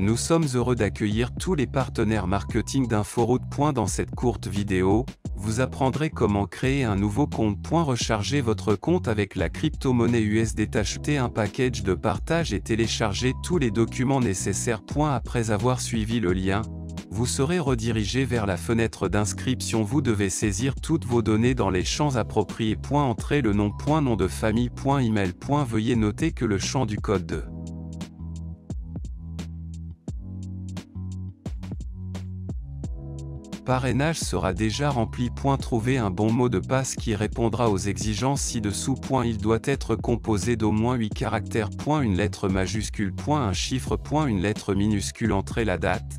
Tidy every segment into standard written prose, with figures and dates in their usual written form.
Nous sommes heureux d'accueillir tous les partenaires marketing d'Inforoute. Dans cette courte vidéo, vous apprendrez comment créer un nouveau compte. Recharger votre compte avec la crypto-monnaie USDT. Acheter un package de partage et télécharger tous les documents nécessaires. Après avoir suivi le lien, vous serez redirigé vers la fenêtre d'inscription. Vous devez saisir toutes vos données dans les champs appropriés. Entrez le nom. Nom de famille. Email. Veuillez noter que le champ du code de parrainage sera déjà rempli. Trouvez un bon mot de passe qui répondra aux exigences ci-dessous. Il doit être composé d'au moins 8 caractères. Une lettre majuscule. Un chiffre. Une lettre minuscule. Entrez la date.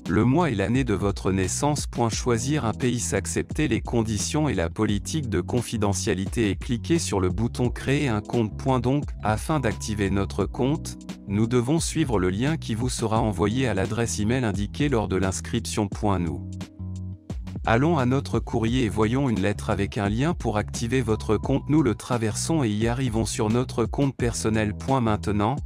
Le mois et l'année de votre naissance. Choisir un pays. Accepter les conditions et la politique de confidentialité et cliquer sur le bouton Créer un compte. Donc, afin d'activer notre compte, nous devons suivre le lien qui vous sera envoyé à l'adresse email indiquée lors de l'inscription. Nous allons à notre courrier et voyons une lettre avec un lien pour activer votre compte. Nous le traversons et y arrivons sur notre compte personnel. Maintenant,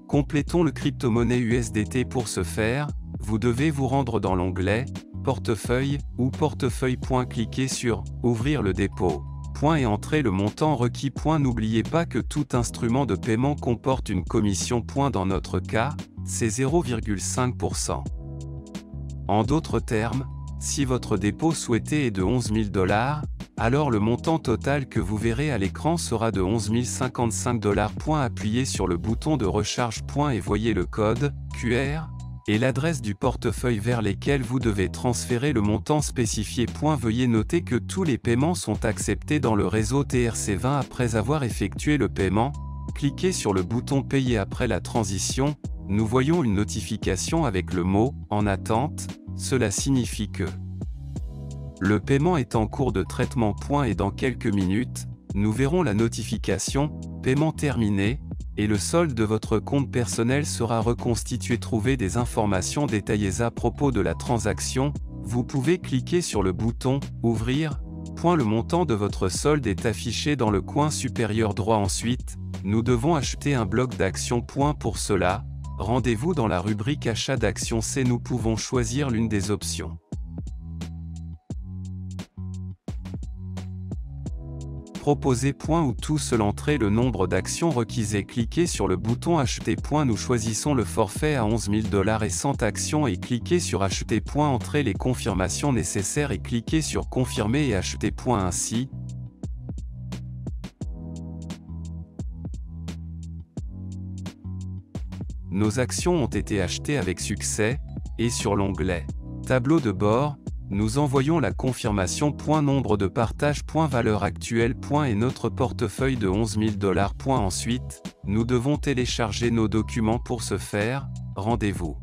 complétons le crypto-monnaie USDT. Pour ce faire, vous devez vous rendre dans l'onglet « Portefeuille » ou « Portefeuille ». Cliquez sur « Ouvrir le dépôt ». Et entrez le montant requis. N'oubliez pas que tout instrument de paiement comporte une commission. Dans notre cas, c'est 0,5%. En d'autres termes, si votre dépôt souhaité est de 11 000 $, alors le montant total que vous verrez à l'écran sera de 11 055 $. Appuyez sur le bouton de recharge. Et voyez le code QR et l'adresse du portefeuille vers lesquels vous devez transférer le montant spécifié. Veuillez noter que tous les paiements sont acceptés dans le réseau TRC20. Après avoir effectué le paiement, cliquez sur le bouton Payer. Après la transition, nous voyons une notification avec le mot « En attente ». Cela signifie que le paiement est en cours de traitement. Et dans quelques minutes, nous verrons la notification « Paiement terminé » et le solde de votre compte personnel sera reconstitué. Trouvez des informations détaillées à propos de la transaction. Vous pouvez cliquer sur le bouton « Ouvrir ». Le montant de votre solde est affiché dans le coin supérieur droit. Ensuite, nous devons acheter un bloc d'actions. Pour cela, rendez-vous dans la rubrique Achat d'actions. Nous pouvons choisir l'une des options. Proposer. Ou tout seul. Entrez le nombre d'actions requises et cliquez sur le bouton Acheter. Nous choisissons le forfait à 11 000 $ et 100 actions et cliquez sur Acheter. Entrez les confirmations nécessaires et cliquez sur Confirmer et Acheter. Ainsi, nos actions ont été achetées avec succès, et sur l'onglet Tableau de bord, nous envoyons la confirmation. Nombre de partages. Valeur actuelle. Et notre portefeuille de 11 000 $. Ensuite, nous devons télécharger nos documents. Pour ce faire, rendez-vous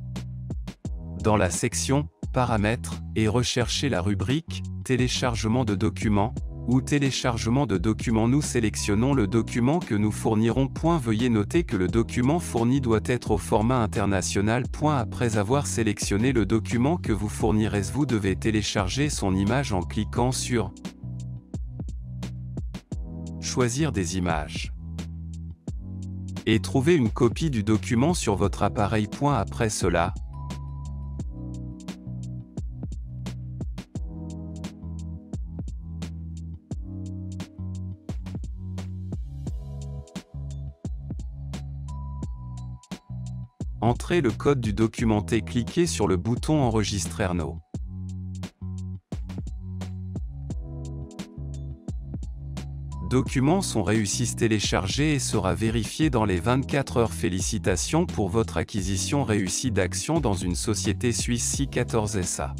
dans la section Paramètres et recherchez la rubrique Téléchargement de documents ou Téléchargement de documents. Nous sélectionnons le document que nous fournirons. Veuillez noter que le document fourni doit être au format international. Après avoir sélectionné le document que vous fournirez, vous devez télécharger son image en cliquant sur Choisir des images et trouver une copie du document sur votre appareil. Après cela, entrez le code du document et cliquez sur le bouton Enregistrer. Nos documents sont réussis téléchargés et sera vérifié dans les 24 heures. Félicitations pour votre acquisition réussie d'actions dans une société suisse C14 SA.